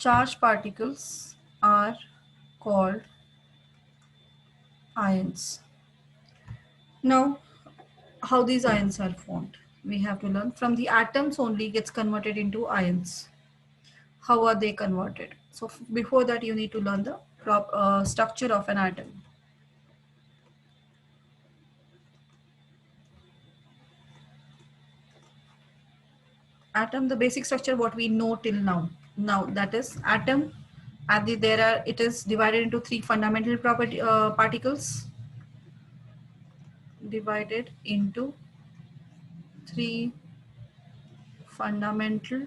charged particles are called ions. Now, how these ions are formed? We have to learn. From the atoms only gets converted into ions. How are they converted? So before that, you need to learn the structure of an atom. Atom, the basic structure what we know till now. Now that is atom. It is divided into three fundamental particles. Divided into three fundamental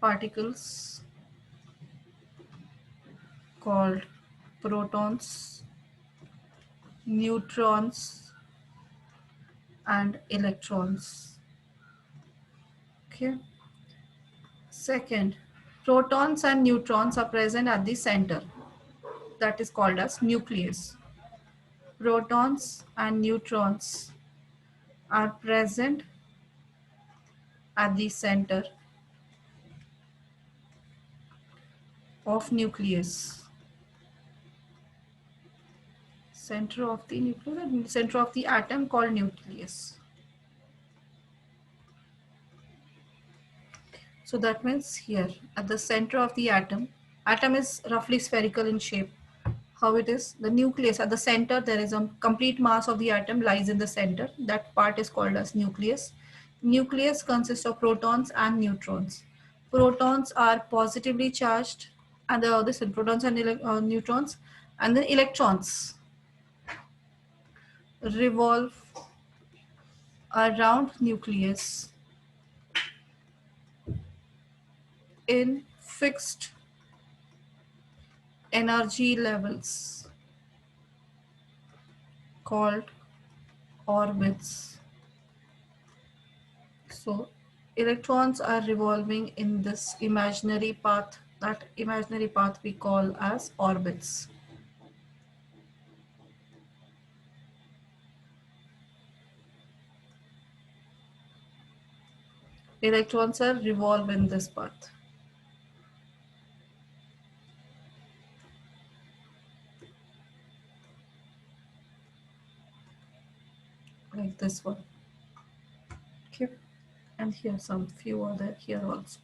particles called protons, neutrons, and electrons. Okay. Second, protons and neutrons are present at the center. That is called as nucleus. Protons and neutrons are present at the center of nucleus. Center of the nucleus, center of the atom called nucleus. So that means here at the center of the atom is roughly spherical in shape. How it is? The nucleus at the center, there is a complete mass of the atom lies in the center. That part is called as nucleus. Nucleus consists of protons and neutrons. Protons are positively charged, and protons and neutrons, and then electrons revolve around nucleus in fixed energy levels called orbits. So electrons are revolving in this imaginary path. That imaginary path we call as orbits. Electrons are revolve in this path. Like this one. Okay. And here some few other here also.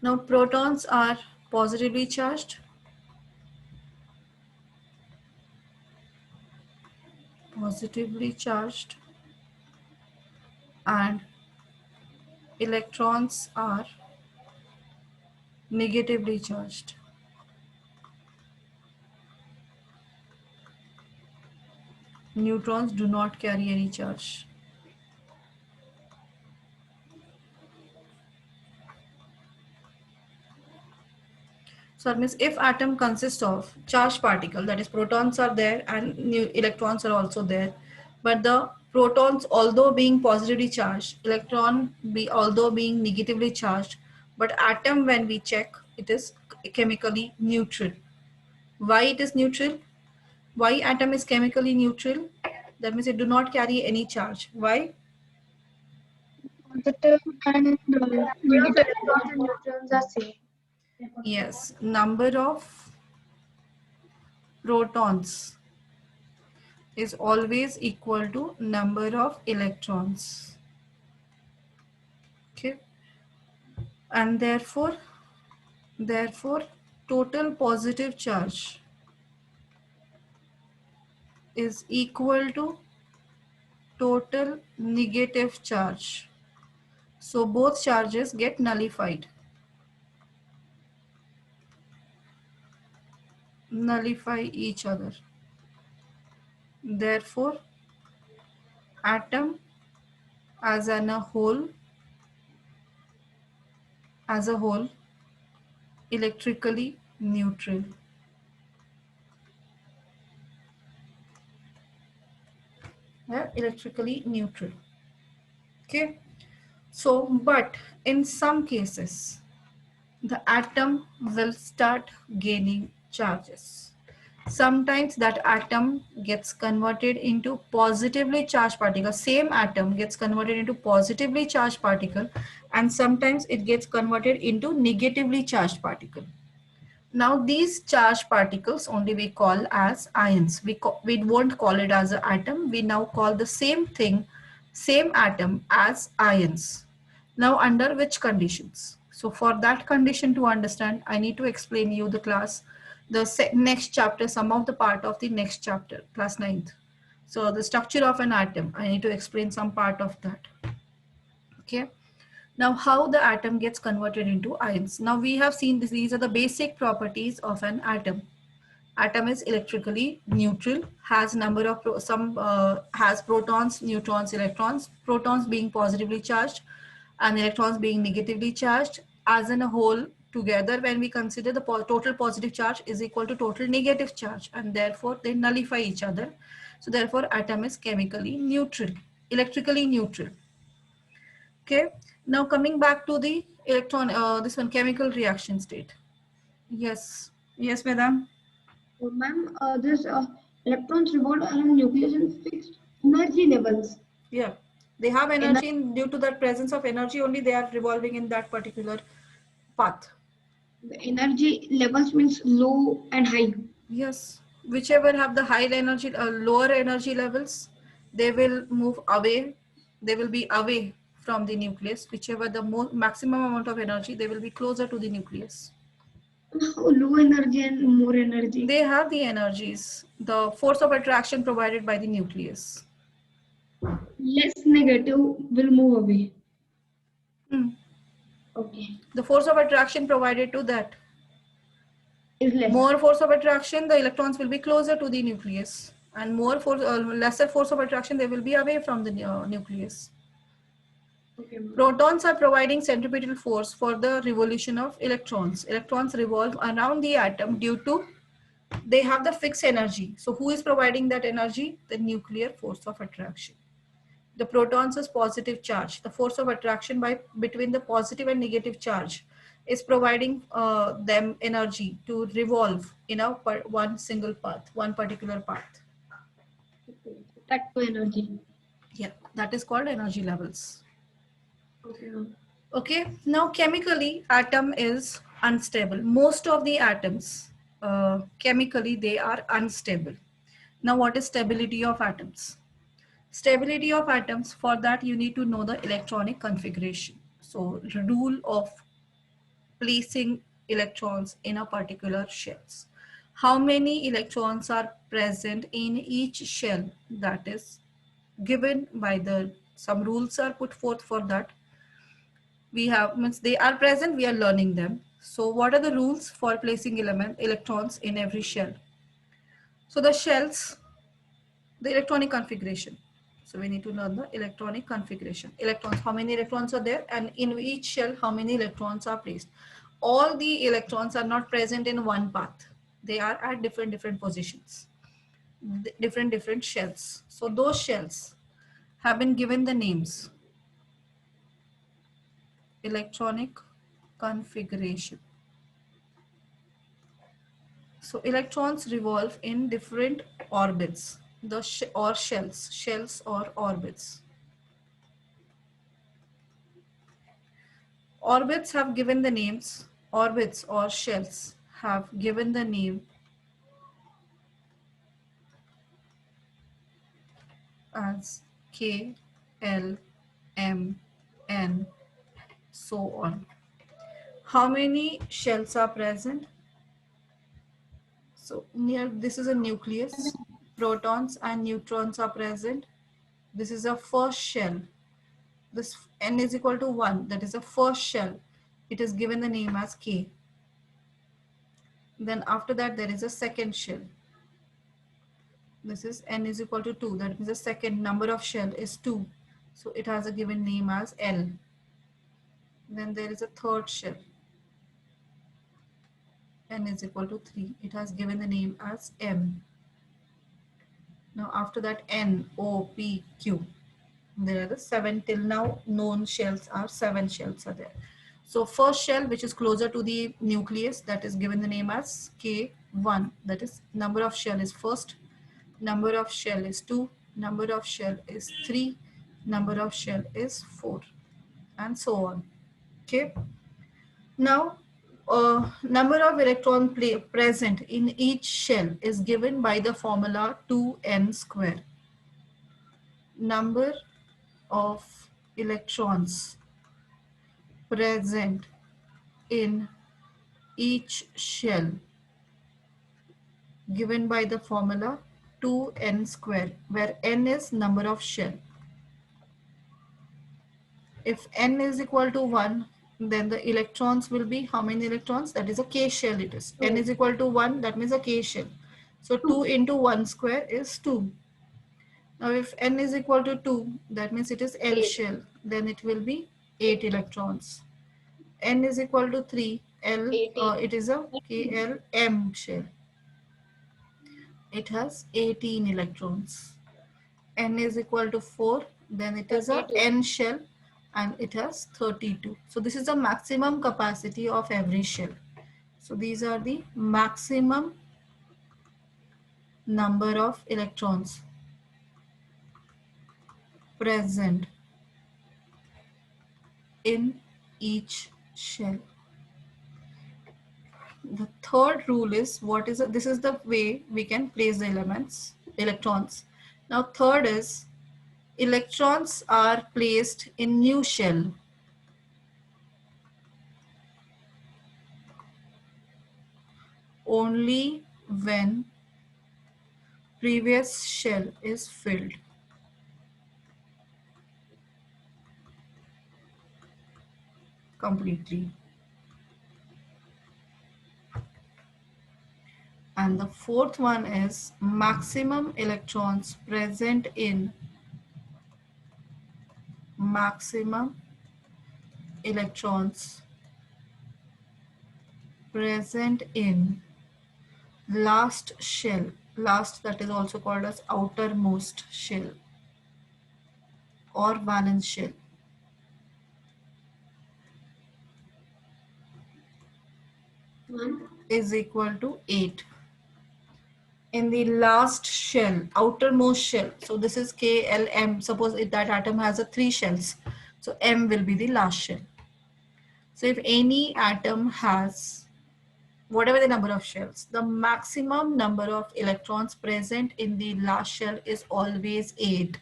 Now protons are positively charged. Positively charged. And electrons are negatively charged. Neutrons do not carry any charge. So that means if atom consists of charged particle, that is protons are there and electrons are also there, but the protons although being positively charged, although being negatively charged, but atom when we check it is chemically neutral. Why it is neutral? Why atom is chemically neutral? That means it do not carry any charge. Why? Positive and negative electrons and neutrons are same. Yes, number of protons is always equal to number of electrons. Okay, and therefore total positive charge is equal to total negative charge. So both charges get nullified. Nullify each other. Therefore atom as a whole electrically neutral. Yeah, electrically neutral. Okay, so but in some cases the atom will start gaining charges. Sometimes that atom gets converted into positively charged particle. Same atom gets converted into positively charged particle, and sometimes it gets converted into negatively charged particle. Now these charged particles only we call as ions. We won't call it as an atom. We now call the same thing, same atom as ions. Now under which conditions? So for that condition to understand, I need to explain you the class, the next chapter, some of the part of the next chapter, class 9th. So the structure of an atom, I need to explain some part of that. Okay. Now, how the atom gets converted into ions. Now, we have seen this, these are the basic properties of an atom. Atom is electrically neutral, has number of has protons, neutrons, electrons. Protons being positively charged, and electrons being negatively charged. As in a whole, together, when we consider the total positive charge is equal to total negative charge, and therefore they nullify each other. So, therefore, atom is chemically neutral, electrically neutral. Okay, now coming back to the this one, chemical reaction state. Yes, yes, madam. Ma'am, this electrons revolve around nucleus in fixed energy levels. Yeah, they have Ener energy, due to that presence of energy only they are revolving in that particular path. the energy levels means low and high. Yes, whichever have the higher energy, lower energy levels, they will move away. They will be away from the nucleus. Whichever the more maximum amount of energy, they will be closer to the nucleus. How low energy and more energy? They have the energies, the force of attraction provided by the nucleus. Less negative will move away. Hmm. Okay, The force of attraction provided to that. is less. More force of attraction, the electrons will be closer to the nucleus, and more force, lesser force of attraction, they will be away from the nucleus. Okay, ma'am. Protons are providing centripetal force for the revolution of electrons. Electrons revolve around the atom due to they have the fixed energy. So who is providing that energy? The nuclear force of attraction. The protons is positive charge. The force of attraction by between the positive and negative charge is providing them energy to revolve in a one single path, one particular path. Okay, so that to energy. Yeah, that is called energy levels. Okay, ma'am. Okay, now chemically, atom is unstable. Most of the atoms, chemically, they are unstable. Now, what is stability of atoms? Stability of atoms, for that you need to know the electronic configuration. So rule of placing electrons in a particular shells. How many electrons are present in each shell, that is given by the, some rules are put forth for that. We have, means they are present, we are learning them. So what are the rules for placing electrons in every shell? So the shells, the electronic configuration. So we need to learn the electronic configuration. Electrons, how many electrons are there, and in each shell, how many electrons are placed. All the electrons are not present in one path. They are at different positions, different shells. So those shells have been given the names. Electronic configuration. So electrons revolve in different orbits, the or shells or orbits. Orbits have given the names, orbits or shells have given the name as K, L, M, N, so on. How many shells are present? So near, this is a nucleus, protons and neutrons are present. This is a first shell. This n is equal to 1, that is the first shell. It is given the name as K. Then after that there is a second shell. This is n is equal to 2, that means the second number of shell is 2. So it has a given name as L. Then there is a third shell. N is equal to 3. It has given the name as M. Now after that N, O, P, Q. There are the 7 till now known shells are 7 shells are there. So first shell, which is closer to the nucleus, that is given the name as K1. That is number of shell is first, number of shell is 2, number of shell is 3, number of shell is 4, and so on. Okay. Now, number of electron present in each shell is given by the formula 2n square. Number of electrons present in each shell given by the formula 2n square, where n is number of shell. If n is equal to 1, then the electrons will be how many electrons? That is a k shell it is. N 2. is equal to 1, that means a k shell. So 2 2. into 1 square is 2. Now if n is equal to 2, that means it is L 8. shell. Then it will be 8 electrons. N is equal to 3, L, 18. it is a KLM shell. It has 18 electrons. N is equal to 4, then it is a 32. N shell and it has 32. So this is the maximum capacity of every shell. So these are the maximum number of electrons present in each shell. The third rule is what is this is the way we can place the electrons. Now third is electrons are placed in new shell only when previous shell is filled. Completely. And the fourth one is maximum electrons present in maximum electrons present in last shell. Last, that is also called as outermost shell or valence shell, 1. is equal to 8. In the last shell, outermost shell, so this is KLM. Suppose if that atom has a 3 shells, so M will be the last shell. So if any atom has whatever the number of shells, the maximum number of electrons present in the last shell is always 8.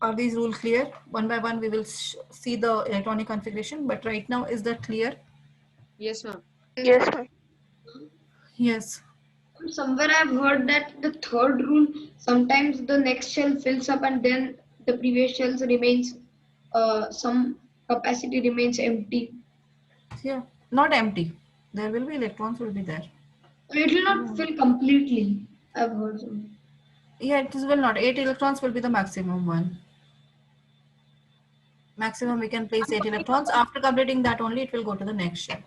Are these rules clear? One by one we will see the electronic configuration, but right now is that clear? Yes, ma'am. Yes, ma'am. Yes. Somewhere I've heard that the third rule, sometimes the next shell fills up and then the previous shells remains, some capacity remains empty. Yeah, not empty. There will be electrons will be there. It will not fill completely. I've heard some. Yeah, it will not. 8 electrons will be the maximum one. Maximum we can place I'm 8 talking electrons. about, After completing that only it will go to the next shell.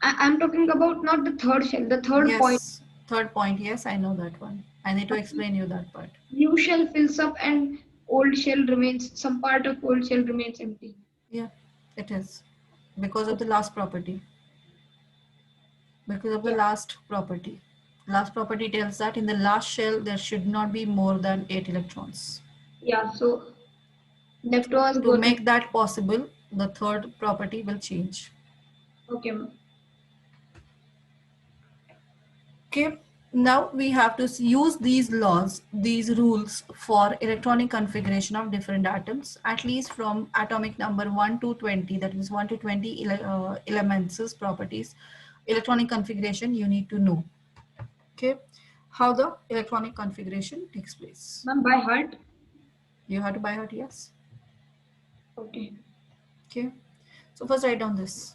I'm talking about not the third shell, the third point. Yes, third point. Yes, I know that one. I need to explain you that part. New shell fills up and old shell remains, some part of old shell remains empty. Yeah, it is because of the last property. Because of the Yeah, last property. Last property tells that in the last shell there should not be more than 8 electrons. yeah. So electrons To go to, make that possible, the third property will change. okay, ma'am. Okay, now we have to use these laws, these rules for electronic configuration of different atoms, at least from atomic number 1 to 20, that is 1 to 20 elements properties. Electronic configuration you need to know. Okay, how the electronic configuration takes place. Ma'am, by heart. You have to by heart, yes. Okay. Okay, so first write down this.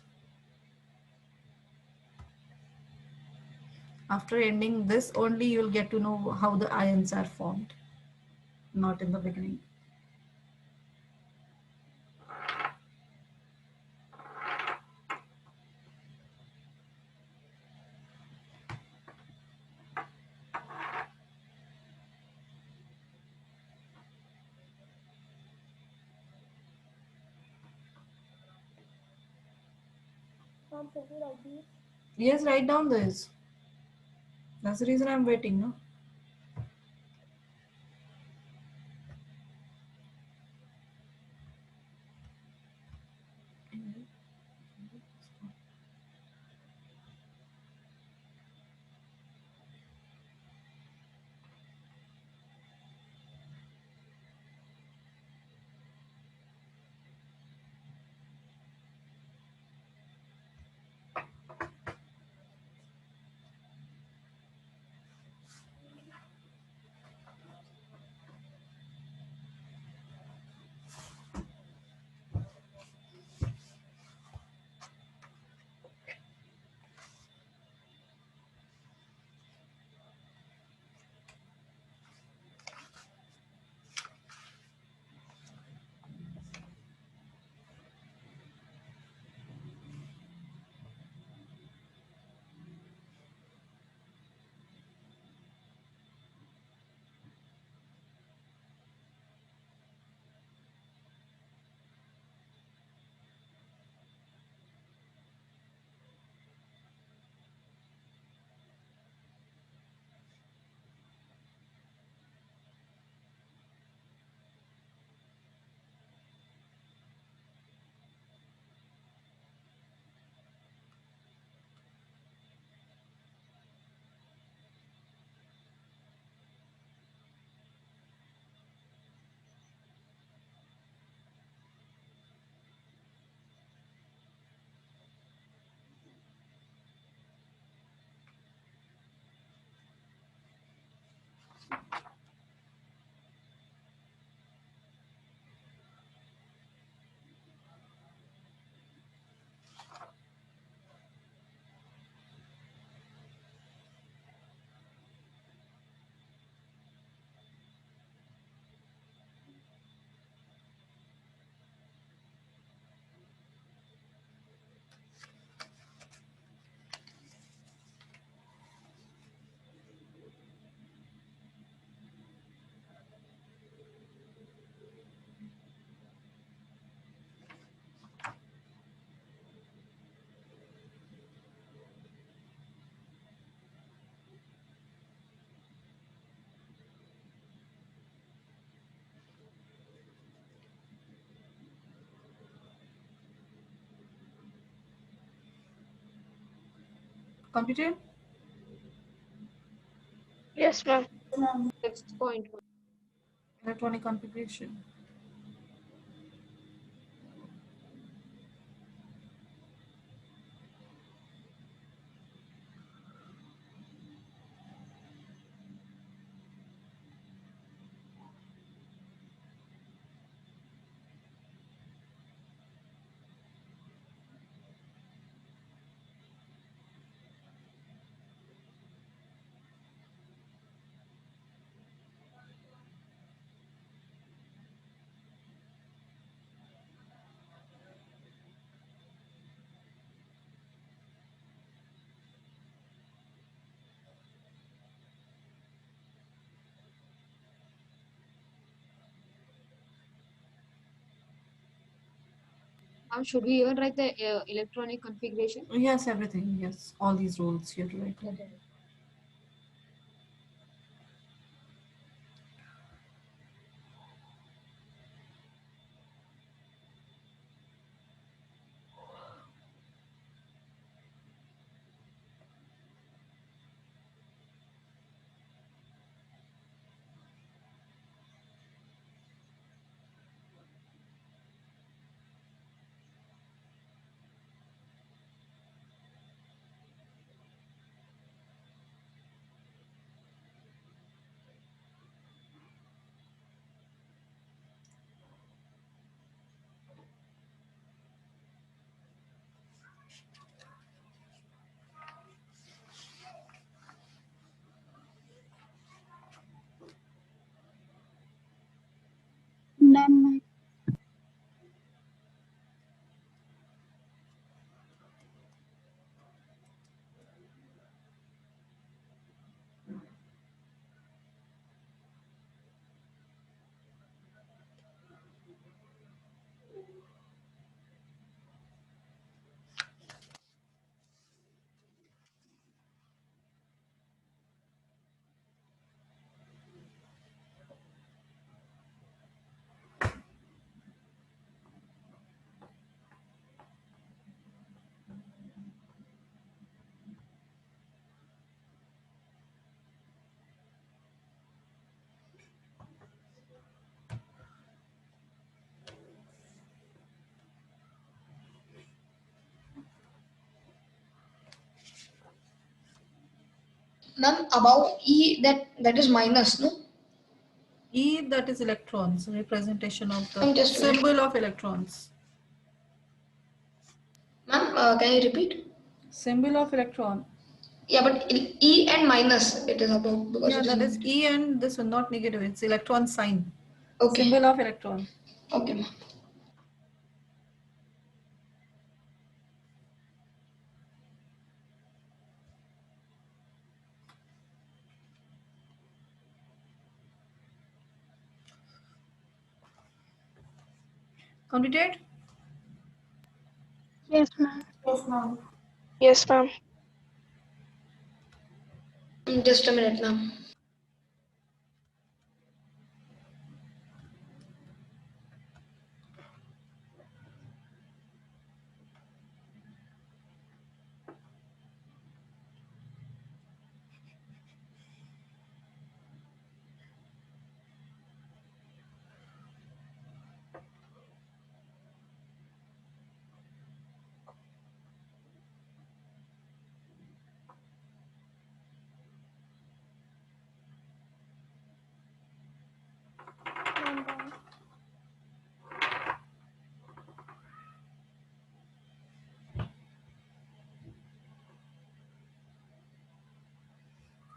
After ending this only you will get to know how the ions are formed, not in the beginning. Yes, write down this. That's the reason I'm waiting, no? Completed? Yes, ma'am. Next point. Electronic configuration. Should we even write the electronic configuration? Yes, everything. Yes, all these rules you have to write down. Okay. Ma'am, above E, that is minus, no? E, that is electrons, representation of the Just a minute. symbol of electrons. Ma'am, can you repeat? Symbol of electron. Yeah, but E and minus it is above because Yeah, it is that is negative. E, and this one not negative. It's electron sign. Okay. Symbol of electron. Okay, ma'am. Completed? Yes, ma'am. Yes, ma'am. Yes, ma'am. Just a minute, ma'am.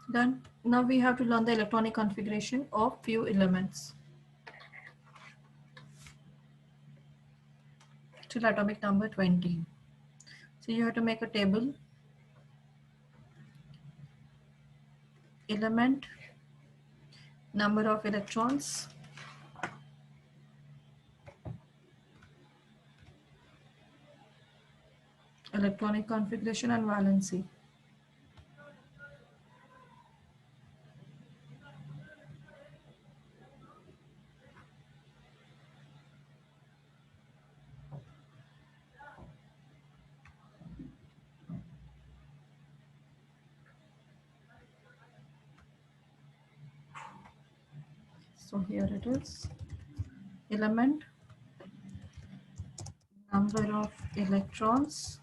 Done. Now we have to learn the electronic configuration of few elements. Till atomic number 20. So you have to make a table. Element, number of electrons, electronic configuration, and valency. So here it is. Element, number of electrons,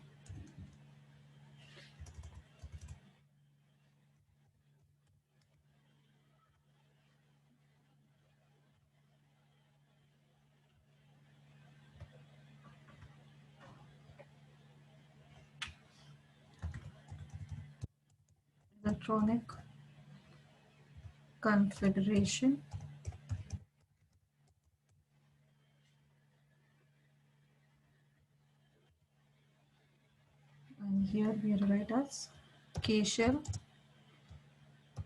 electronic configuration, and here we write as K shell,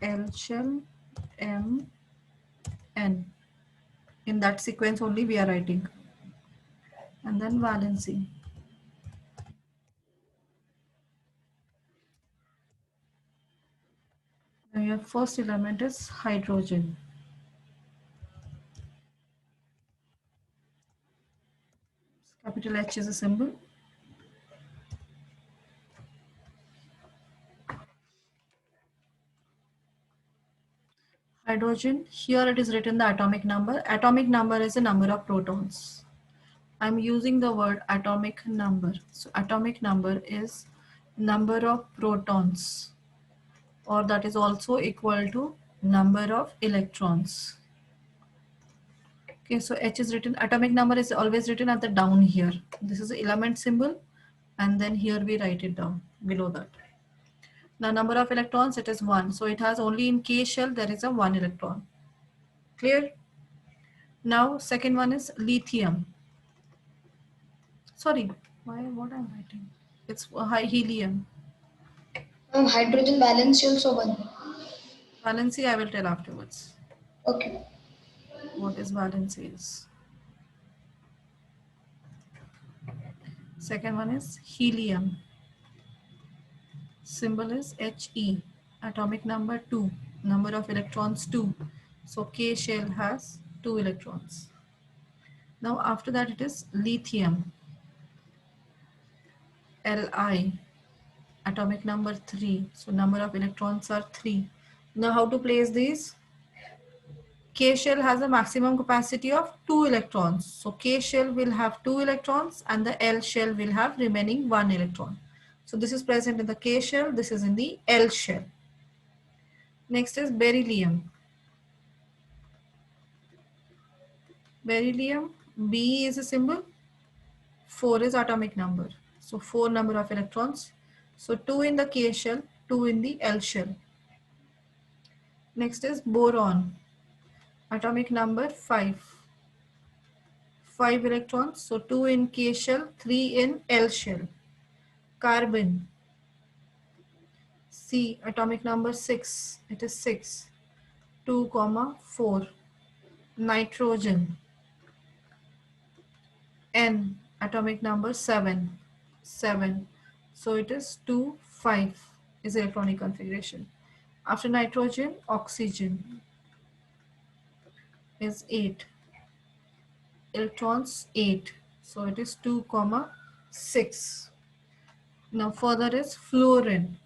L shell, M, N. In that sequence only we are writing. And then valency. Now your first element is hydrogen. Capital H is a symbol. Hydrogen, here it is written the atomic number. Atomic number is the number of protons. I'm using the word atomic number. So atomic number is number of protons, or that is also equal to number of electrons. Okay, so H is written, atomic number is always written at the down here. This is the element symbol, and then here we write it down below that. The number of electrons, it is 1. So it has only in K shell, there is a 1 electron. Clear? Now, second one is lithium. Sorry, what I'm writing? It's helium. Hydrogen valency also 1. Valency, I will tell afterwards. Okay. What is valency is. Second one is helium. Symbol is He. Atomic number 2. Number of electrons 2. So K shell has 2 electrons. Now after that it is lithium. Li. Atomic number 3. So number of electrons are 3. Now how to place these? K shell has a maximum capacity of 2 electrons. So K shell will have 2 electrons and the L shell will have remaining 1 electron. So this is present in the K shell, this is in the L shell. Next is beryllium. Beryllium, B is a symbol, 4 is atomic number. So 4 number of electrons. So 2 in the K shell, 2 in the L shell. Next is boron. Atomic number 5. 5 electrons. So 2 in K shell, 3 in L shell. Carbon. C. Atomic number 6. It is 6. 2, 4. Nitrogen. N. Atomic number 7. 7. So it is 2, 5 is electronic configuration. After nitrogen, oxygen is 8. Electrons 8. So it is 2, 6. Now further is fluorine.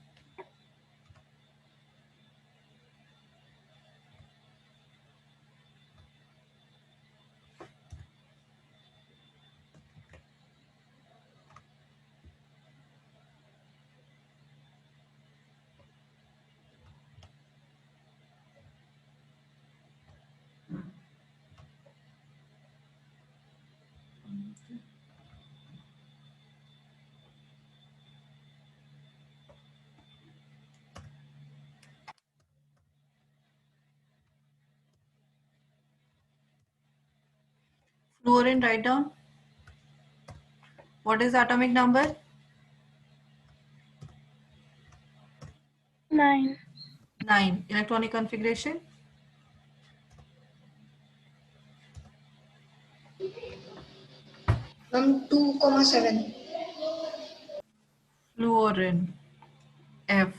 Fluorine, write down. What is the atomic number? 9. 9. Electronic configuration? Ma'am, 2,7. Fluorine, F.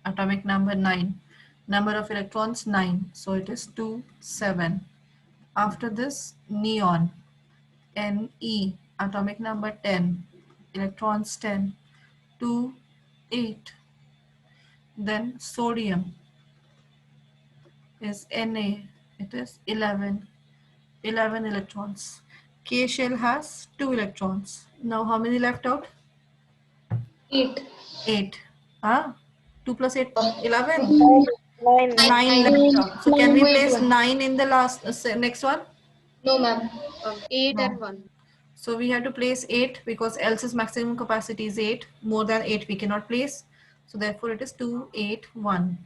Atomic number 9. Number of electrons 9. So it is 2, 7. After this, neon, Ne. Atomic number 10. Electrons 10. 2, 8. Then sodium is Na. It is 11. 11 electrons. K shell has 2 electrons. Now how many left out? 8. 8. 2 plus 8, 11. 9. 9 left out. So can we Wait, place one. 9 in the last next one? No, ma'am. 8 No. and 1. So we have to place 8 because else's maximum capacity is 8. More than 8 we cannot place. So therefore it is 2, 8, 1.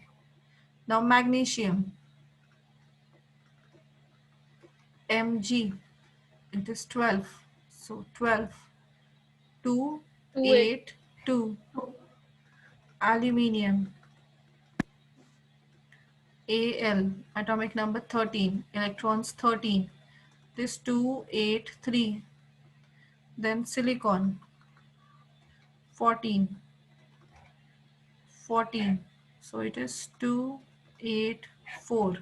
Now magnesium, Mg, it is 12. So 12, 2, 2, 8. 8, 2. Aluminium, Al, atomic number 13, electrons 13. This 2, 8, 3. Then silicon, 14. 14. So it is 2, 8, 4.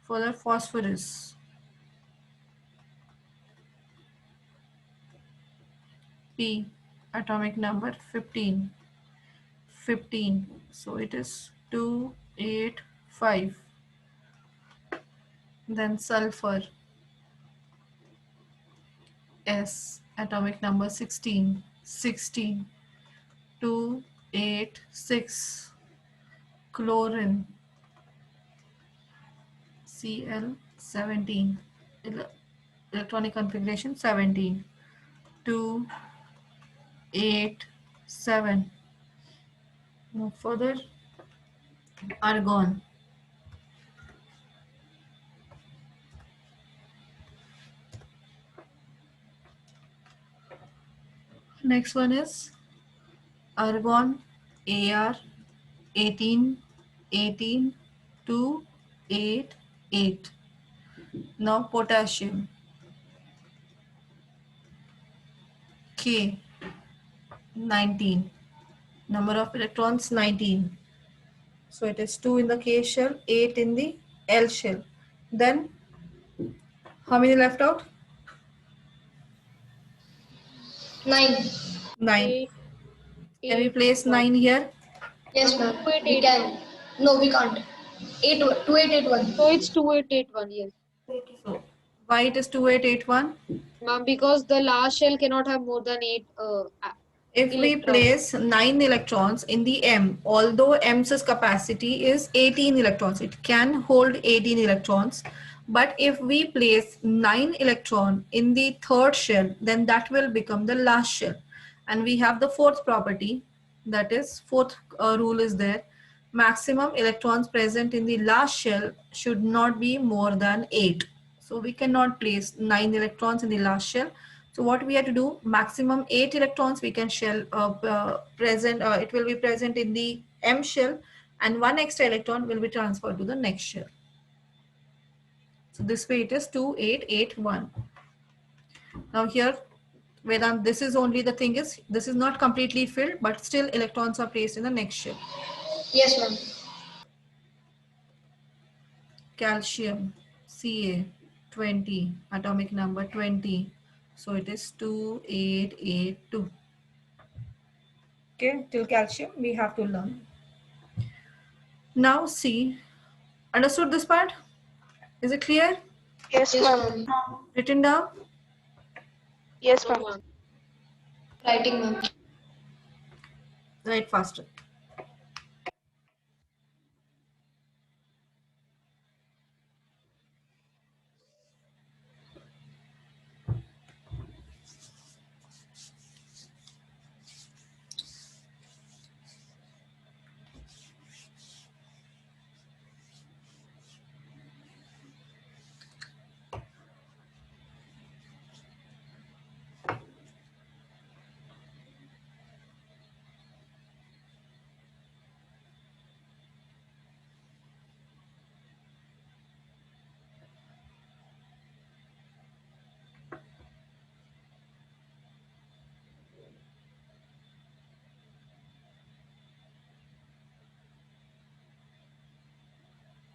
Further phosphorus, P, atomic number 15. 15. So it is 2, 8, 5. Then sulfur, S, atomic number 16. 16. 2, 8, 6. Chlorine, Cl, 17. Electronic configuration 17. 2, 8, 7. Now further, argon, next one is argon, Ar, 18, 18, 2, 8, 8. Now potassium, K, 19. Number of electrons 19. So it is 2 in the K shell, 8 in the L shell. Then how many left out? 9. 9. 8, Can we 8, place 1. 9 here? Yes, ma'am. 2, 8, We 8. can. No, we can't. 8, 2, 8, 8, 1. So it's 2, 8, 8, 1. Yes. So why it is 2881? Ma'am, because the last shell cannot have more than 8 If we Electron. place 9 electrons in the M, although M's capacity is 18 electrons, it can hold 18 electrons. But if we place 9 electron in the third shell, then that will become the last shell. And we have the fourth property, that is fourth rule is there. Maximum electrons present in the last shell should not be more than 8. So we cannot place 9 electrons in the last shell. So what we have to do, maximum 8 electrons we can shell present, it will be present in the M shell, and one extra electron will be transferred to the next shell. So this way it is 2, 8, 8, 1. Now here, Vedant, this is only the thing is, this is not completely filled, but still electrons are placed in the next shell. Yes, ma'am. Calcium, Ca, 20, atomic number 20. So it is 2, 8, 8, 2. Okay, till calcium we have to learn. Now see, understood this part? Is it clear? Yes, Yes, ma'am. ma'am. Written down? Yes, No, ma'am. ma'am. Writing, ma'am. Write faster.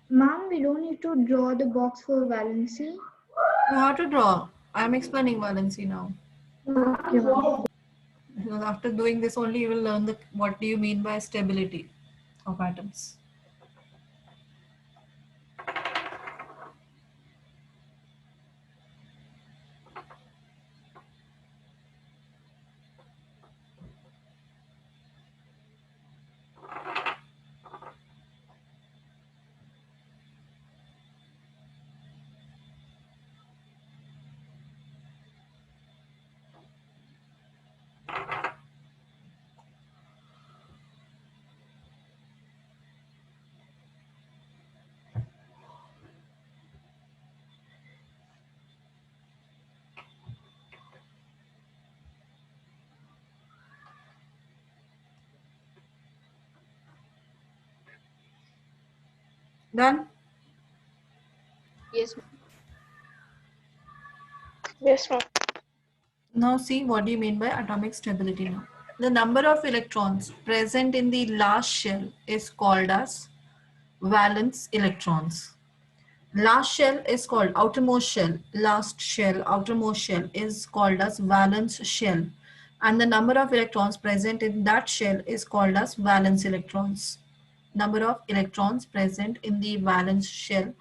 Ma'am, we don't need to draw the box for valency. You have to draw. I am explaining valency now. Okay, ma'am. Because after doing this only you will learn the what do you mean by stability of atoms. Done? Yes, ma'am. Yes, ma'am. Now see what do you mean by atomic stability now. The number of electrons present in the last shell is called as valence electrons. Last shell is called outermost shell. Last shell, outermost shell is called as valence shell. And the number of electrons present in that shell is called as valence electrons. Number of electrons present in the valence shell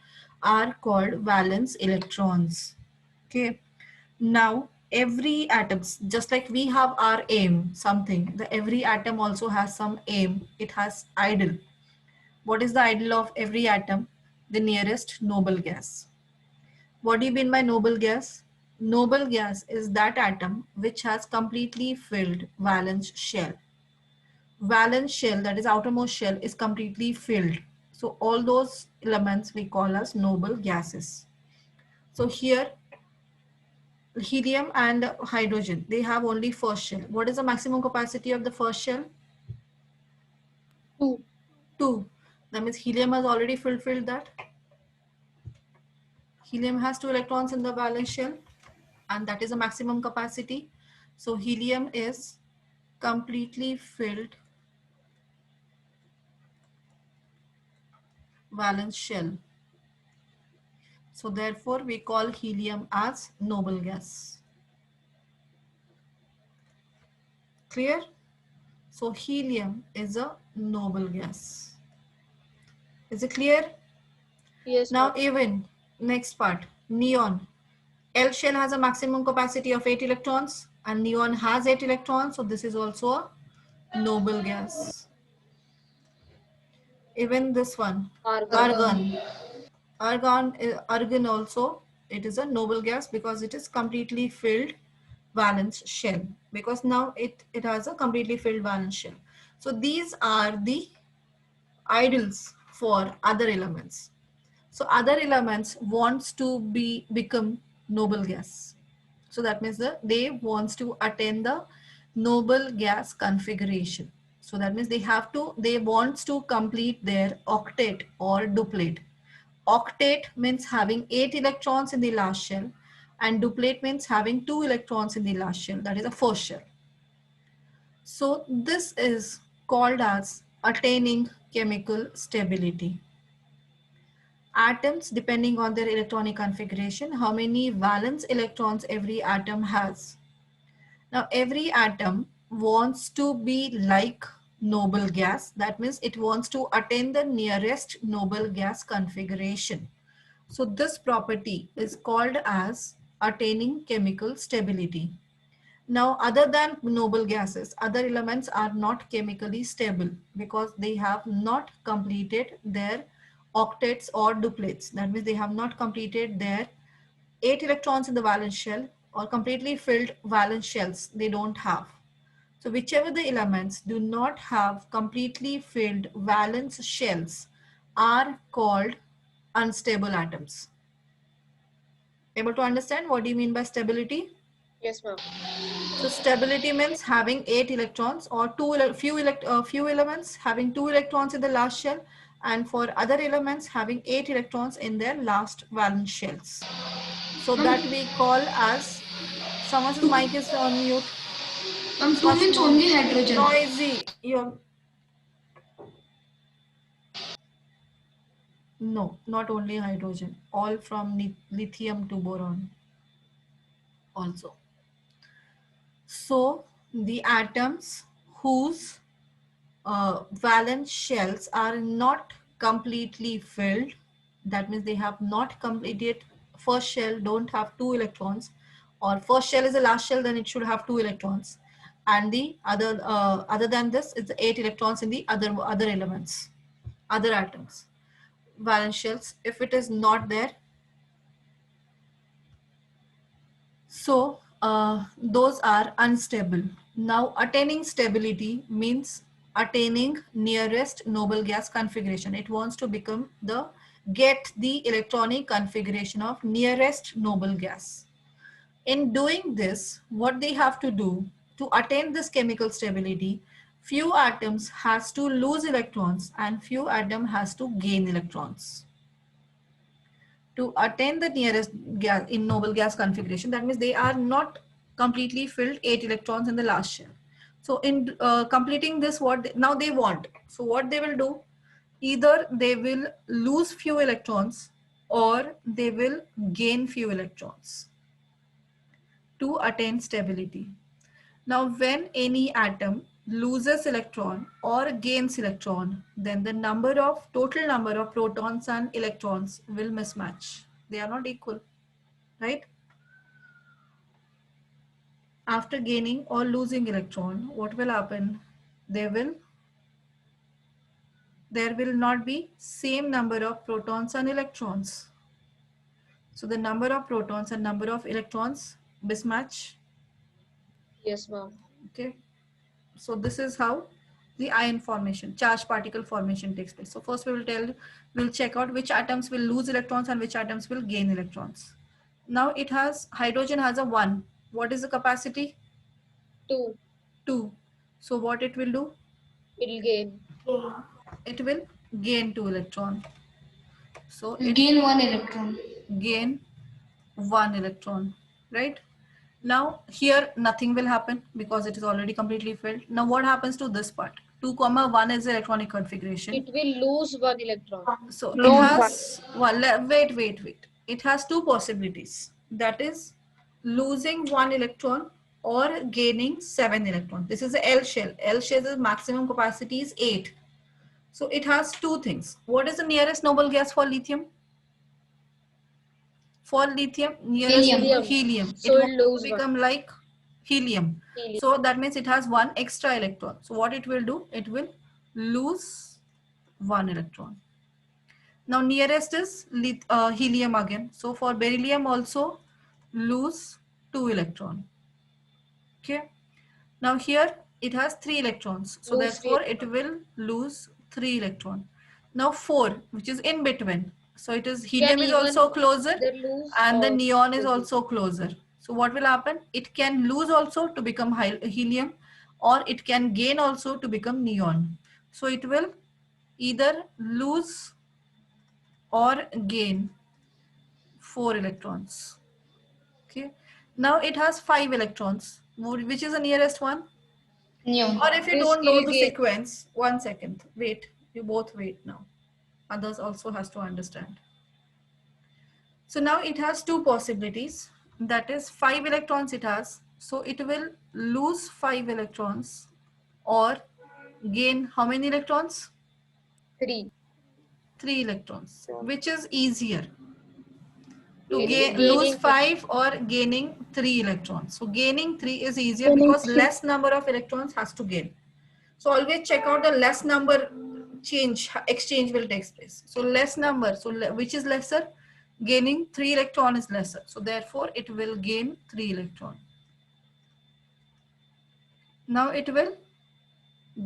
are called valence electrons. Okay. Now every atom, just like we have our aim, something, the every atom also has some aim. It has ideal. What is the ideal of every atom? The nearest noble gas. What do you mean by noble gas? Noble gas is that atom which has completely filled valence shell. Valence shell, that is outermost shell, is completely filled. So all those elements we call as noble gases. So here helium and hydrogen, they have only first shell. What is the maximum capacity of the first shell? 2. 2. That means helium has already fulfilled that. Helium has 2 electrons in the valence shell, and that is the maximum capacity. So helium is completely filled valence shell. So therefore we call helium as noble gas. Clear? So helium is a noble gas. Is it clear? Yes, Now ma'am. even next part, neon. L shell has a maximum capacity of 8 electrons. and neon has 8 electrons, so this is also a noble gas. Even this one, Argon. argon also, it is a noble gas because it is completely filled valence shell, because now it has a completely filled valence shell. So these are the ideals for other elements. So other elements wants to become noble gas. So that means they wants to attain the noble gas configuration. So that means they wants to complete their octet or duplet. Octet means having 8 electrons in the last shell, and duplet means having 2 electrons in the last shell, that is a first shell. So this is called as attaining chemical stability. Atoms, depending on their electronic configuration, how many valence electrons every atom has. Now every atom wants to be like noble gas. That means it wants to attain the nearest noble gas configuration. So this property is called as attaining chemical stability. Now, other than noble gases, other elements are not chemically stable because they have not completed their octets or duplets. That means they have not completed their 8 electrons in the valence shell or completely filled valence shells. They don't have. So whichever the elements do not have completely filled valence shells are called unstable atoms. Able to understand what do you mean by stability? Yes, ma'am. So stability means having 8 electrons or few elements having 2 electrons in the last shell, and for other elements having 8 electrons in their last valence shells. So that we call as, someone's mic is on mute. Two means only hydrogen. Noisy. No, not only hydrogen, all from lithium to boron also. So the atoms whose valence shells are not completely filled, that means they have not completed, first shell don't have 2 electrons, or first shell is the last shell, then it should have 2 electrons, and the other than this it's 8 electrons in the other elements, other atoms valence shells. If it is not there, so those are unstable. Now attaining stability means attaining nearest noble gas configuration. It wants to become get the electronic configuration of nearest noble gas. In doing this, what they have to do to attain this chemical stability, few atoms has to lose electrons and few atom has to gain electrons to attain the nearest gas in noble gas configuration. That means they are not completely filled 8 electrons in the last shell. So in completing this, now they want, so what they will do, either they will lose few electrons or they will gain few electrons to attain stability. Now, when any atom loses electron or gains electron, then the total number of protons and electrons will mismatch. They are not equal, right? After gaining or losing electron, what will happen? There will not be same number of protons and electrons. So the number of protons and number of electrons mismatch. Yes, ma'am. Okay. So this is how the ion formation, charge particle formation takes place. So first we'll check out which atoms will lose electrons and which atoms will gain electrons. Now hydrogen has a 1. What is the capacity? 2. 2. So what it will do? It'll gain. It will gain 2 electron. So it Gain 1 electron. gain 1 electron, right? Now here nothing will happen because it is already completely filled. Now what happens to this part? 2, 1 is the electronic configuration. It will lose 1 electron. So it Lose has wait. It has 2 possibilities. That is losing 1 electron or gaining 7 electrons. This is the L shell. L shell's maximum capacity is 8. So it has 2 things. What is the nearest noble gas for lithium? For lithium, nearest Helium. helium. So It it'll wants to lose 1. become like Helium. Helium. So that means it has one extra electron. So what it will do? It will lose one electron. Now nearest is helium again. So for beryllium also lose 2 electron. Okay. Now here it has 3 electrons. So Lose three therefore it will lose 3 electron. Now 4, which is in between. So it is Can helium is even also closer either lose and the or neon is lose. also closer. So what will happen? It can lose also to become helium, or it can gain also to become neon. So it will either lose or gain 4 electrons. Okay. Now it has 5 electrons. Which is the nearest one? Neon. Or if you This don't know will the gain. sequence, 1 second, wait. You both wait now. Others also has to understand. So now it has two possibilities. That is 5 electrons it has. So it will lose 5 electrons or gain how many electrons? 3. 3 electrons. Which is easier? To It's lose gaining 5 or gaining 3 electrons. So gaining 3 is easier Gaining because 3. less number of electrons has to gain. So always check out the less number exchange will take place. So less number, so which is lesser? Gaining 3 electron is lesser. So therefore it will gain 3 electron. Now it will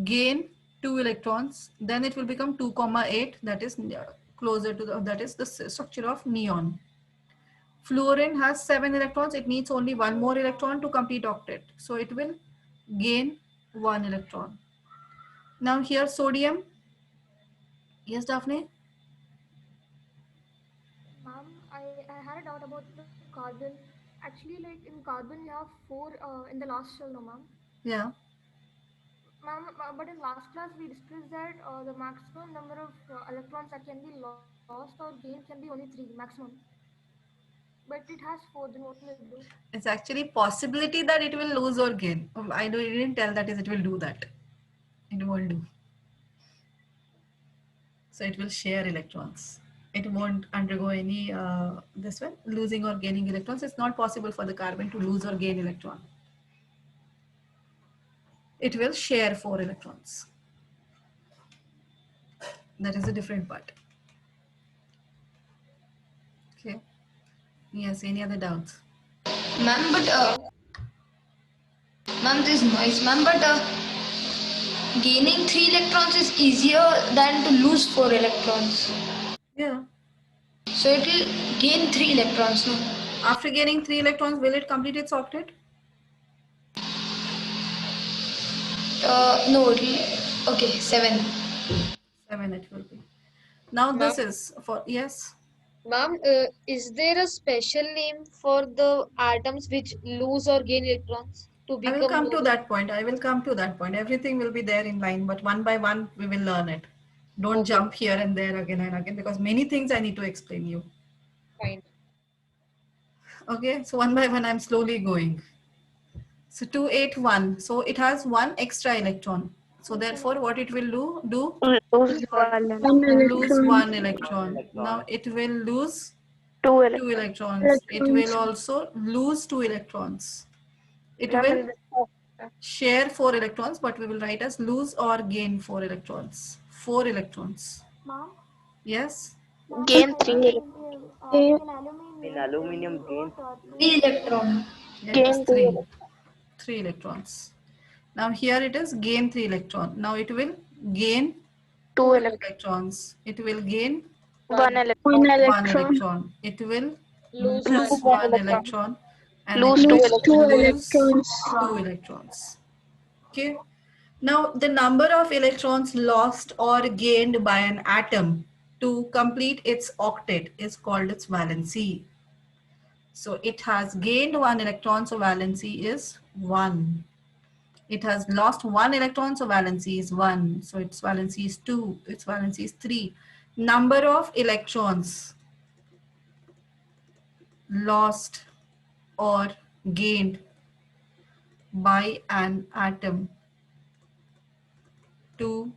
gain 2 electrons. Then it will become 2,8. That is closer to that is the structure of neon. Fluorine has 7 electrons. It needs only one more electron to complete octet. So it will gain 1 electron. Now here sodium. Yes, Daphne? Ma'am, I had a doubt about the carbon. Actually, like in carbon, you have four in the last shell, no, ma'am? Yeah. Ma'am, but in last class, we discussed that the maximum number of electrons that can be lost or gained can be only three maximum. But it has four, then what will it do? It's actually possibility that it will lose or gain. I didn't tell that is it will do that. It won't do. So it will share electrons. It won't undergo any this one losing or gaining electrons. It's not possible for the carbon to lose or gain electron. It will share 4 electrons. That is a different part. Okay. Yes. Any other doubts? Ma'am, but ma'am, this noise, ma'am, but gaining 3 electrons is easier than to lose 4 electrons. Yeah. So it will gain 3 electrons, no? After gaining 3 electrons, will it complete its octet? No, it will. Okay, 7. 7 it will be. Now Ma'am, this is for yes. ma'am, is there a special name for the atoms which lose or gain electrons to I will become come to lose? that point. I will come to that point. Everything will be there in line, but one by one we will learn it. Don't Okay, jump here and there again and again because many things I need to explain you. fine. Okay, so one by one I'm slowly going. So 281. So it has one extra electron. So therefore what it will do? Lose one One Lose electron. one electron. Now it will lose two 2 electrons. electrons. It will Electrons. also lose 2 electrons. It Ma'am, will in this, share 4 electrons, but we will write as lose or gain 4 electrons. 4 electrons. Ma'am, Yes. ma'am, gain I three think electrons. Okay. in aluminium, In aluminium we gain got 3 electron. Yeah, it is Gain 3. electrons. 3 electrons. Now here it is gain 3 electron. Now it will gain Two 2 electrons. electrons. It will gain One One. electron. One 1 electron. electron. It will Lose Lose one. lose one 1 electron. electron and it Lose two will Lose two electrons. lose electrons. 2 electrons. Okay. Now the number of electrons lost or gained by an atom to complete its octet is called its valency. So it has gained 1 electron, so valency is 1. It has lost 1 electron, so valency is 1. So its valency is 2. Its valency is 3. Number of electrons lost or gained by an atom to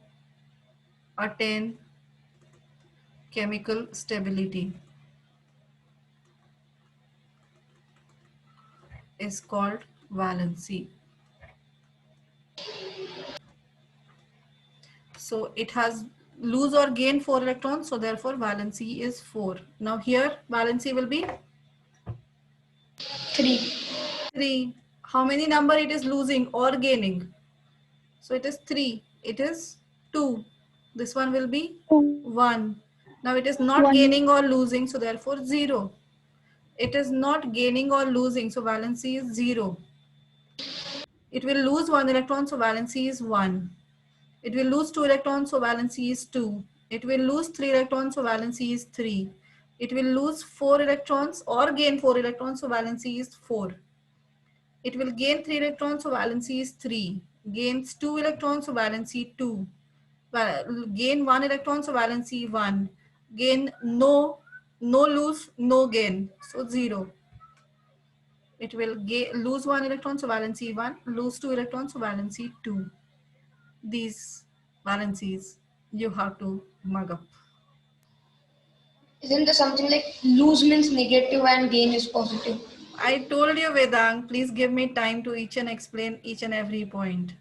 attain chemical stability is called valency. So it has lose or gain 4 electrons, so therefore valency is 4. Now here valency will be 3. 3. How many number it is losing or gaining? So it is 3. It is 2. This one will be 1. Now it is not gaining or losing, so therefore 0. It is not gaining or losing, so valency is 0. It will lose 1 electron, so valency is 1. It will lose 2 electrons, so valency is 2. It will lose 3 electrons, so valency is 3. It will lose 4 electrons or gain 4 electrons, so valency is 4. It will gain 3 electrons, so valency is 3. Gains 2 electrons, so valency 2. Gain 1 electron, so valency 1. Gain no lose, no gain, so 0. It will lose 1 electron, so valency 1. Lose 2 electrons, so valency 2. These valencies you have to mug up. Isn't there something like lose means negative and gain is positive? I told you, Vedang, please give me time to each and explain each and every point.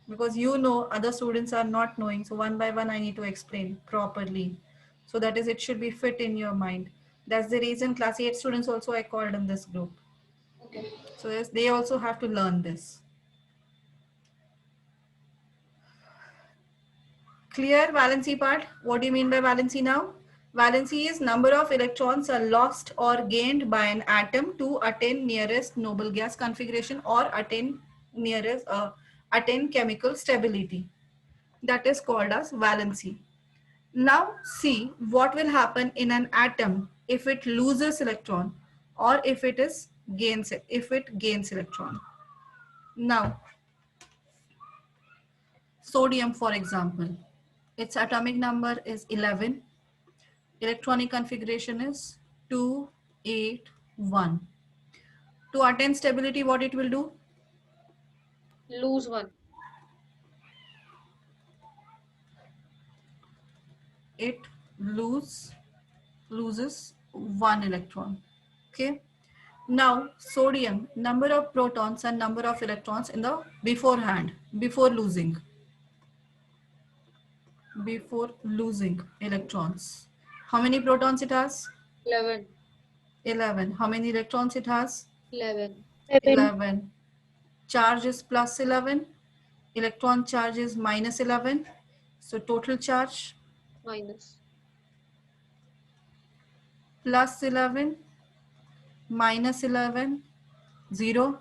Because you know other students are not knowing. So one by one I need to explain properly. So that is, it should be fit in your mind. That's the reason class 8 students also I called in this group. Okay. So yes, they also have to learn this. Clear valency part? What do you mean by valency now? Valency is number of electrons are lost or gained by an atom to attain nearest noble gas configuration or attain nearest attain chemical stability. That is called as valency. Now see what will happen in an atom if it loses electron or if it gains electron. Now sodium, for example, its atomic number is 11. Electronic configuration is 281. To attain stability, what it will do? Lose 1. It loses 1 electron. Okay. Now sodium, number of protons and number of electrons in the beforehand, before losing electrons. How many protons it has? 11. 11. How many electrons it has? 11. 11. Charge is plus 11. Electron charge is minus 11. So total charge Minus. plus 11 minus 11, 0.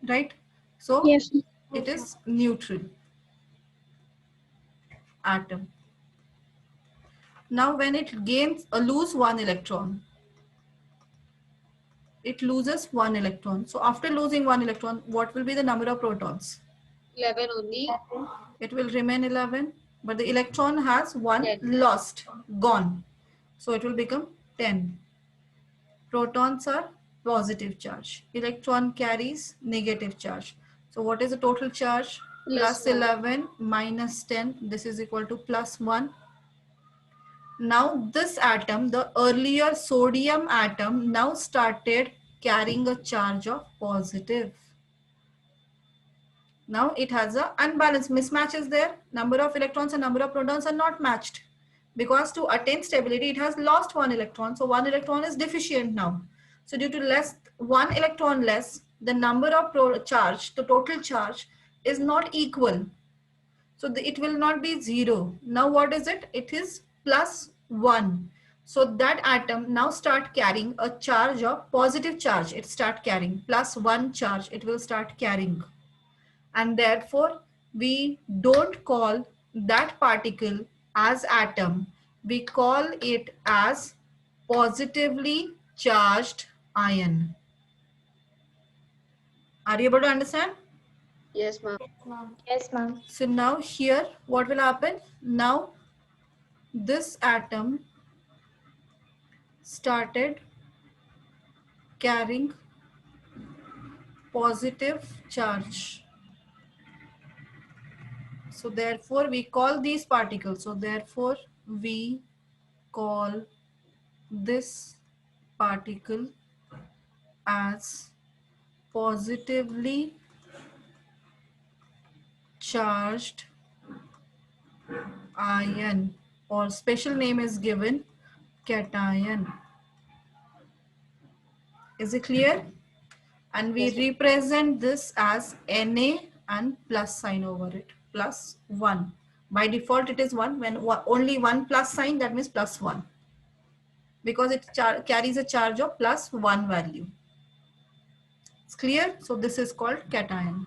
Right? So Yes. it is neutral atom. Now when it gains lose 1 electron, it loses 1 electron. So after losing 1 electron, what will be the number of protons? 11 only. It will remain 11, but the electron has 1 10. lost, gone. So it will become 10. Protons are positive charge. Electron carries negative charge. So what is the total charge? Plus Plus 1. 11 minus 10. This is equal to plus 1. Now this atom, the earlier sodium atom, now started carrying a charge of positive. Now it has a unbalanced mismatch is there. Number of electrons and number of protons are not matched. Because to attain stability, it has lost 1 electron. So 1 electron is deficient now. So due to 1 electron less, the number of charge, the total charge is not equal. So it will not be 0. Now what is it? It is plus 1. So that atom now start carrying a charge of positive charge. It start carrying plus 1 charge. It will start carrying. And therefore we don't call that particle as atom. We call it as positively charged ion. Are you able to understand? Yes, ma'am. Yes, ma'am. So now here what will happen? Now this atom started carrying positive charge. So therefore we call these particles. So therefore we call this particle as positively charged ion, or special name is given cation. Is it clear? And we represent this as Na and plus sign over it, plus 1. By default it is 1. When only one plus sign, that means plus 1, because it carries a charge of plus 1 value. It's clear? So this is called cation.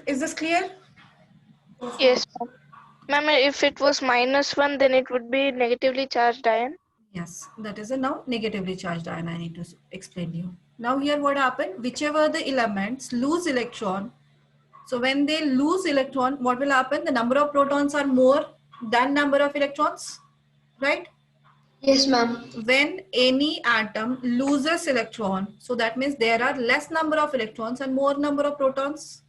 Is this clear? Yes, ma'am. Ma'am, if it was -1, then it would be negatively charged ion. Yes, that is a now negatively charged ion. I need to explain you. Now here what happened? Whichever the elements lose electron, so when they lose electron, what will happen? The number of protons are more than number of electrons, right? Yes, ma'am. When any atom loses electron, so that means there are less number of electrons and more number of protons.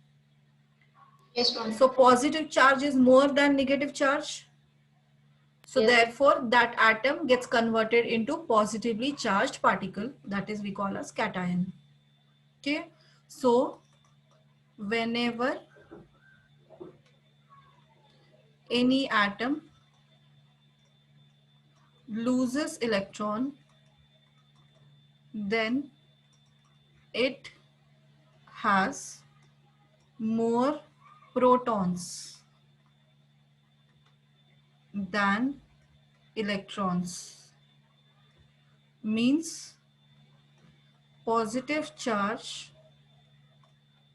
Yes, ma'am. So positive charge is more than negative charge. So Yes. therefore that atom gets converted into positively charged particle, that is we call as cation. Okay. So whenever any atom loses electron, then it has more protons than electrons. Means positive charge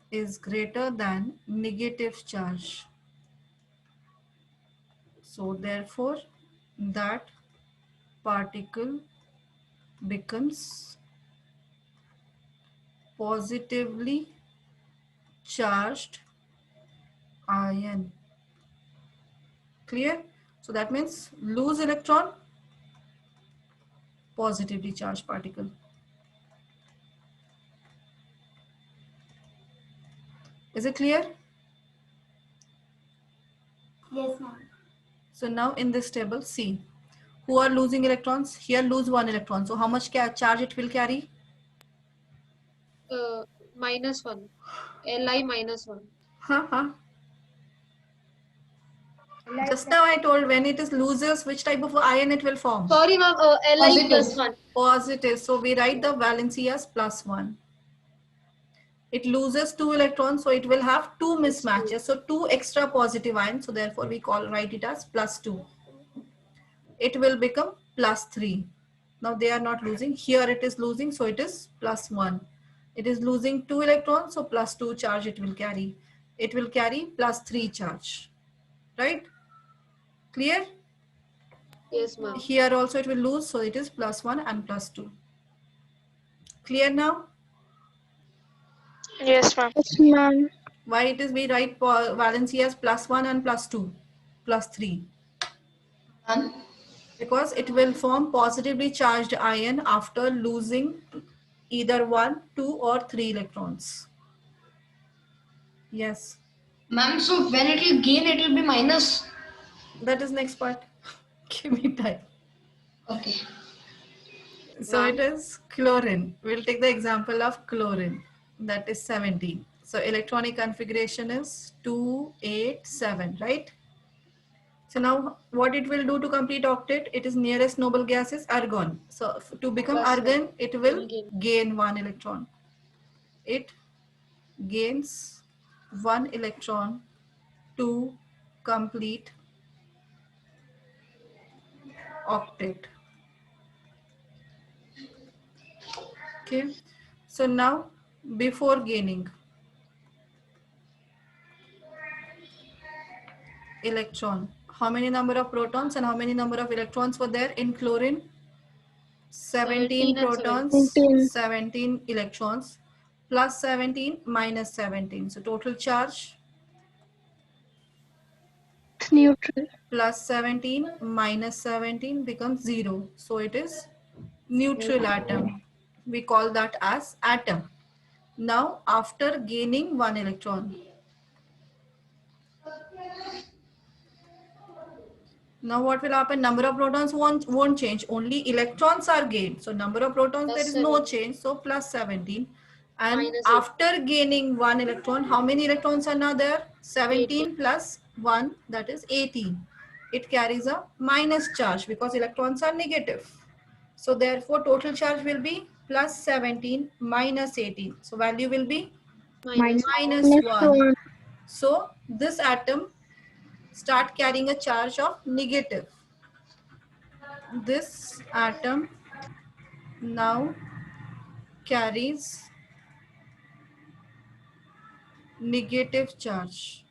is greater than negative charge. So therefore that particle becomes positively charged ion. Clear? So that means lose electron, positively charged particle. Is it clear? Yes, ma'am. So now in this table, see who are losing electrons. Here lose 1 electron. So how much charge it will carry? -1. Li -1. Haha. Like Just now I told when it is loses, which type of ion it will form? Sorry, ma'am. Li Positive. +1. Positive. So we write the valency as +1. It loses 2 electrons, so it will have 2 mismatches. So 2 extra positive ions. So therefore we write it as +2. It will become +3. Now they are not losing. Here it is losing, so it is +1. It is losing 2 electrons, so +2 charge it will carry. It will carry +3 charge. Right? Clear? Yes, ma'am. Here also it will lose, so it is +1 and +2. Clear now? Yes, ma'am. Yes, ma'am. Why it is we write valency as +1 and +2, +3? Ma'am. Because it will form positively charged ion after losing either 1, 2 or 3 electrons. Yes, Ma'am, so when it will gain, it will be minus. that is next part. Give me time. Okay. So it Ma'am? is chlorine. We'll take the example of chlorine. That is 17. So electronic configuration is 287, right? So now what it will do to complete octet? It is nearest noble gas is argon. So to become +1. argon, it will Gain. gain 1 electron. It gains 1 electron to complete octet. Okay. So now before gaining electron, how many number of protons and how many number of electrons were there in chlorine? 17 17 and 7. protons, 17. 17 electrons, plus 17 minus 17. So total charge It's neutral. plus 17 minus 17 becomes 0. So it is neutral atom. We call that as atom. Now after gaining 1 electron, Now what will happen? Number of protons won't change. Only electrons are gained. So number of protons, Plus there is no 7 change. So plus 17. And minus 8. after gaining one electron, how many electrons are now there? 18. 17 plus 1, that is 18. It carries a minus charge because electrons are negative. So therefore total charge will be plus 17 minus 18. So value will be Minus 1. minus 1. So this atom start carrying a charge of negative. This atom now carries negative charge.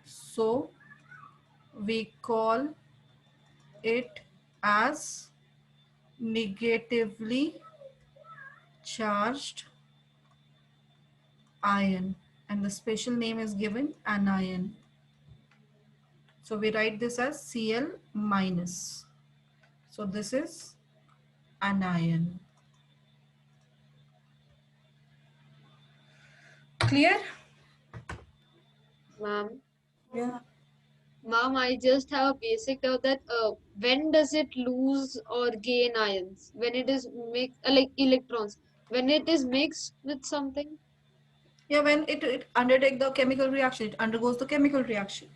So we call it as negatively charged ion, and the special name is given anion. So we write this as Cl minus. So this is anion. Clear? Ma'am. Yeah. Ma'am, I just have a basic doubt that when does it lose or gain ions? When it is mixed, like electrons, when it is mixed with something? Yeah, when it undertake the chemical reaction, it undergoes the chemical reaction.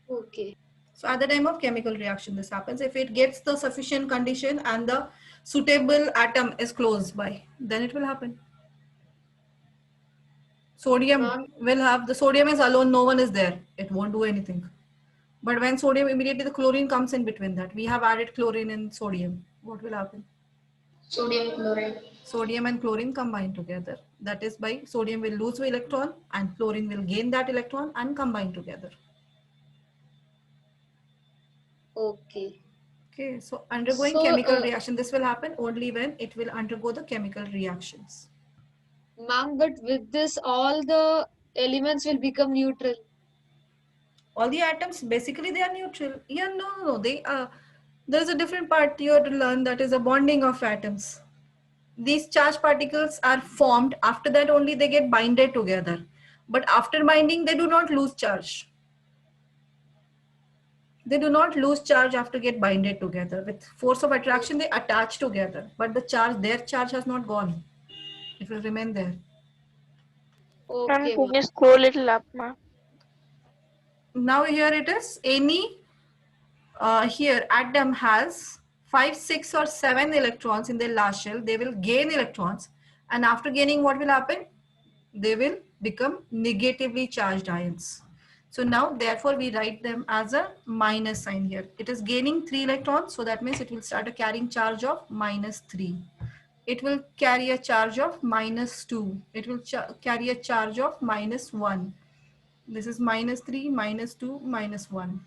Okay. So at the time of chemical reaction, this happens. If it gets the sufficient condition and the suitable atom is close by, then it will happen. Sodium Ma'am, will have, the sodium is alone, no one is there. It won't do anything. But when sodium, immediately the chlorine comes in between that. We have added chlorine in sodium. What will happen? Sodium chloride. Sodium and chlorine combine together. That is by sodium will lose the electron and chlorine will gain that electron and combine together. okay. Okay, so undergoing So, chemical reaction, this will happen only when it will undergo the chemical reactions. ma'am, but with this, all the elements will become neutral. All the atoms, basically they are neutral. Yeah, no, they there is a different part you have to learn, that is a bonding of atoms. These charged particles are formed, after that only they get binded together. But after binding, they do not lose charge. They do not lose charge after get binded together. With force of attraction, they attach together. But the charge, their charge has not gone. It will remain there. Ma'am, Okay, can ma'am. you scroll a little up, ma'am? Now here it is, any here atom has 5, 6 or 7 electrons in their last shell. They will gain electrons, and after gaining, what will happen? They will become negatively charged ions. So now therefore we write them as a minus sign here. It is gaining 3 electrons, so that means it will start a carrying charge of minus 3. It will carry a charge of minus 2. It will carry a charge of minus 1. This is minus 3, minus 2, minus 1.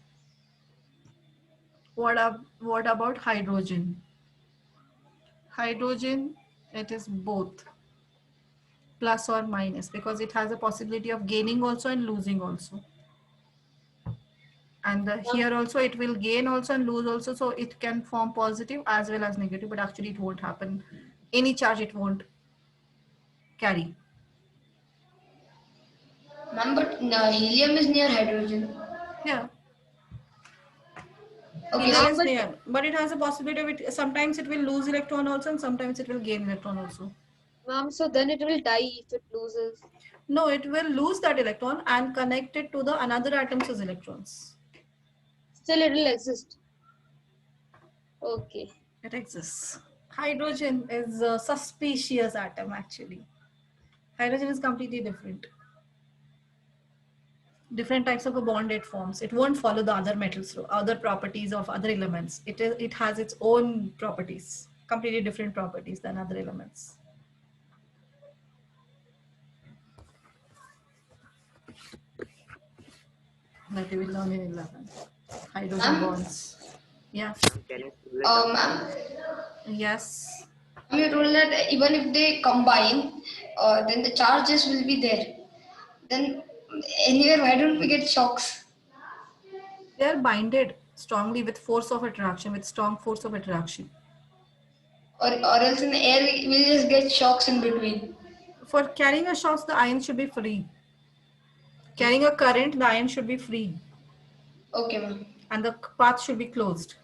What about hydrogen? Hydrogen, it is both plus or minus, because it has a possibility of gaining also and losing also. And here also it will gain also and lose also, so it can form positive as well as negative, but actually it won't happen. Any charge it won't carry. Ma'am, but helium is near hydrogen. Yeah, Okay, helium so is near, but it has a possibility of it. Sometimes it will lose electron also, and sometimes it will gain electron also. Ma'am, so then it will die if it loses. No, it will lose that electron and connect it to the another atom's electrons. Still, it will exist. Okay. It exists. Hydrogen is a suspicious atom actually. Hydrogen is completely different. Different types of a bond it forms. It won't follow the other metals, other properties of other elements. It has its own properties, completely different properties than other elements. That you will learn in 11. Hydrogen Ma'am? bonds. Yeah. ma'am, Yes. you told that even if they combine, then the charges will be there. Then anywhere, why don't we get shocks? They are binded strongly with force of attraction, with strong force of attraction. Or else in the air, we'll just get shocks in between. For carrying a shock, the ion should be free. Carrying a current, the ion should be free. Okay, ma'am. and the path should be closed.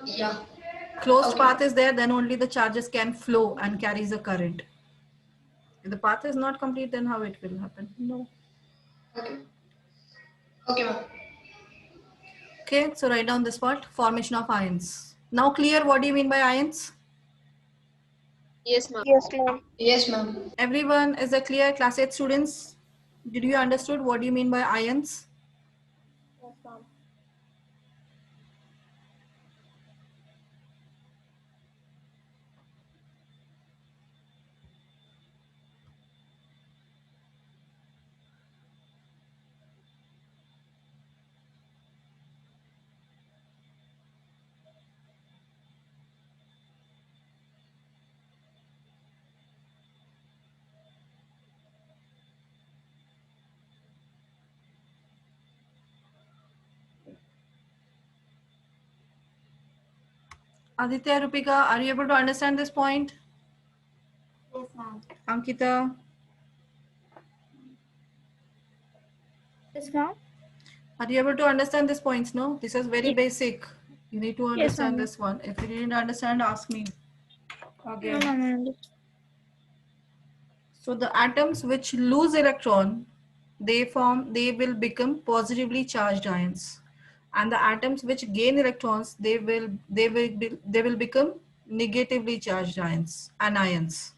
Yeah. Closed Okay. path is there, then only the charges can flow and carries a current. If the path is not complete, then how it will happen? No. Okay. Okay, ma'am. Okay, so write down this part, formation of ions. Now clear what do you mean by ions? Yes, ma'am. Yes, ma'am. Yes, ma'am. Everyone is a clear class 8 students? Did you understood what do you mean by ions? Yes, ma'am. Aditya, Rupika, are you able to understand this point? Yes, ma'am. Ankita, Yes, ma'am. are you able to understand these points? No, this is very Yes, basic. You need to yes, understand ma'am. this one. If you didn't understand, ask me No, again. ma'am. I understand. So the atoms which lose electron, they will become positively charged ions, and the atoms which gain electrons, they will become negatively charged ions, anions.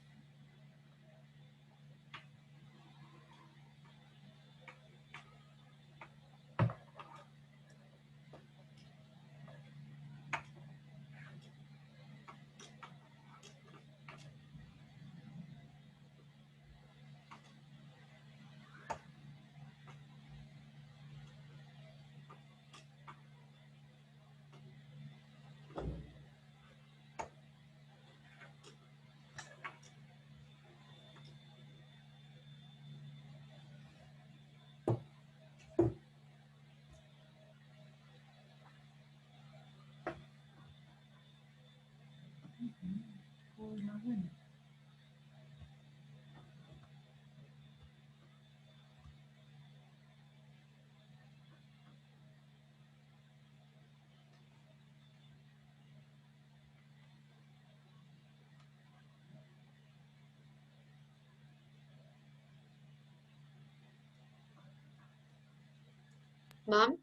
Ma'am,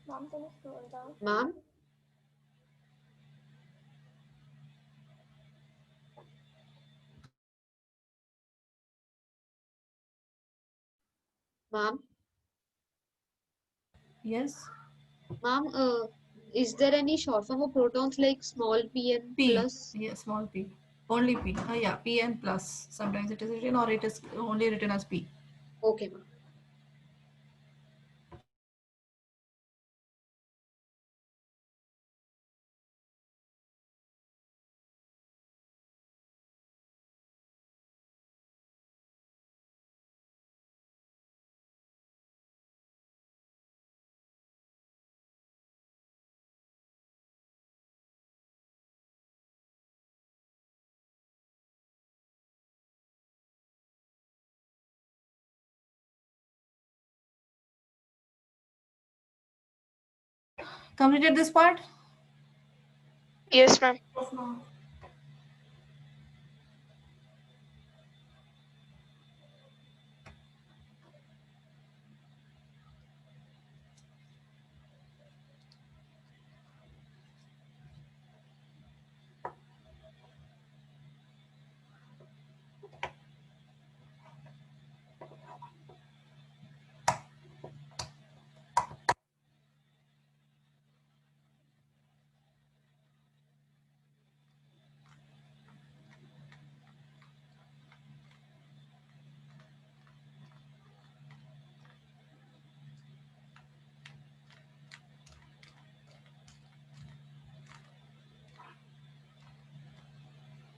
Ma'am, can you scroll down? ma'am, ma'am, Yes. ma'am. Is there any short form of protons like small p and P, plus? yeah, small p, only p. Yeah, p and plus. Sometimes it is written or it is only written as p. Okay, ma'am. Completed this part? Yes, ma'am. Yes, ma'am.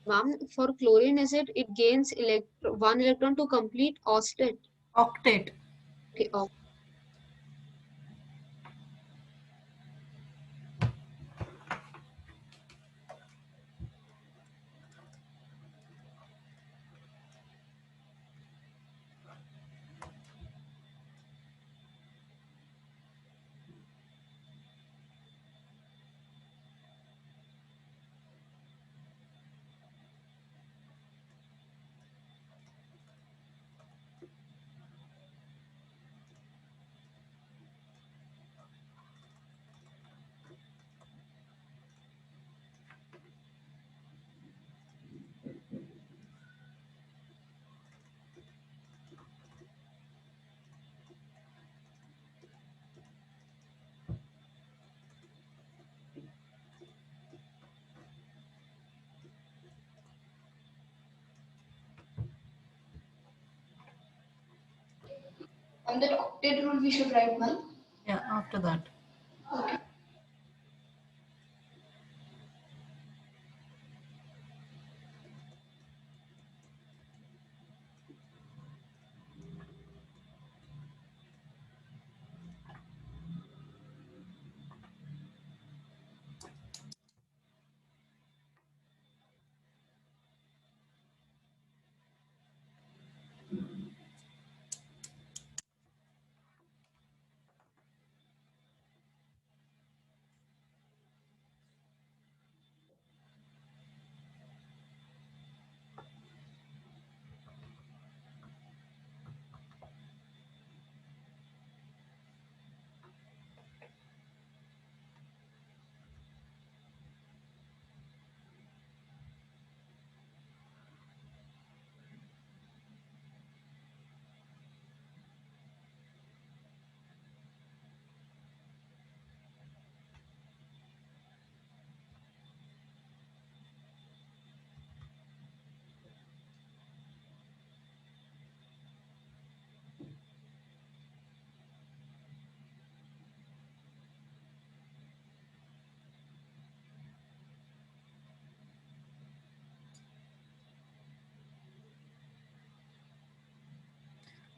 Ma'am, for chlorine acid, it gains one electron to complete octet. Octet. Okay, And that octet rule we should write, ma'am. Yeah, after that. Okay.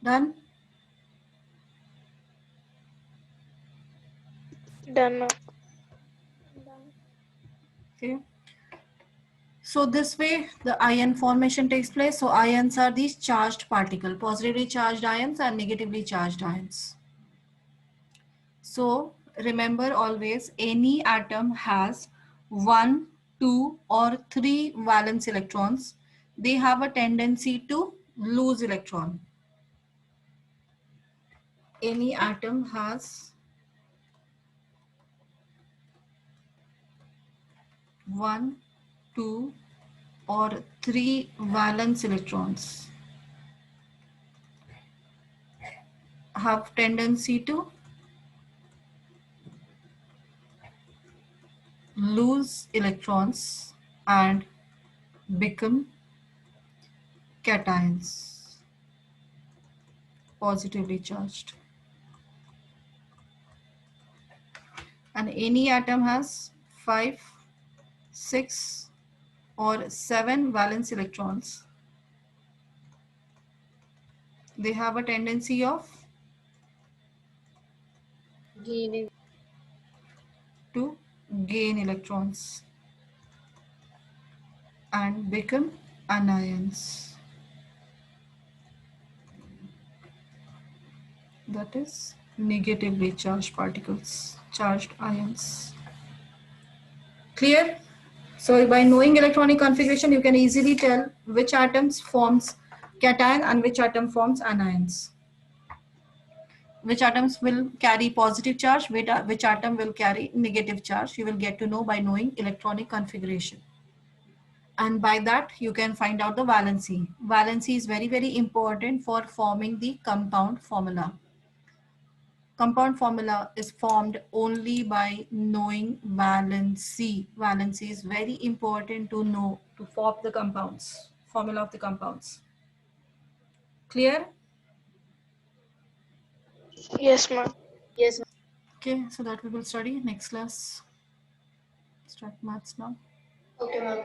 Done? Done, ma'am. Okay. So this way the ion formation takes place. So ions are these charged particle, positively charged ions and negatively charged ions. So remember always any atom has 1, 2 or 3 valence electrons. They have a tendency to lose electron. Any atom has 1, 2 or 3 valence electrons have tendency to lose electrons and become cations, positively charged. And any atom has 5, 6 or 7 valence electrons. They have a tendency of Gaining. to gain electrons and become anions. That is negatively charged particles, charged ions. Clear? So by knowing electronic configuration, you can easily tell which atoms forms cation and which atom forms anions. Which atoms will carry positive charge, which atom will carry negative charge. You will get to know by knowing electronic configuration. And by that, you can find out the valency. Valency is very, very important for forming the compound formula. Compound formula is formed only by knowing valency. Valency is very important to know to form the compounds, formula of the compounds. Clear? Yes, ma'am. Yes, Okay, so that we will study next class. Start maths now. Okay, ma'am.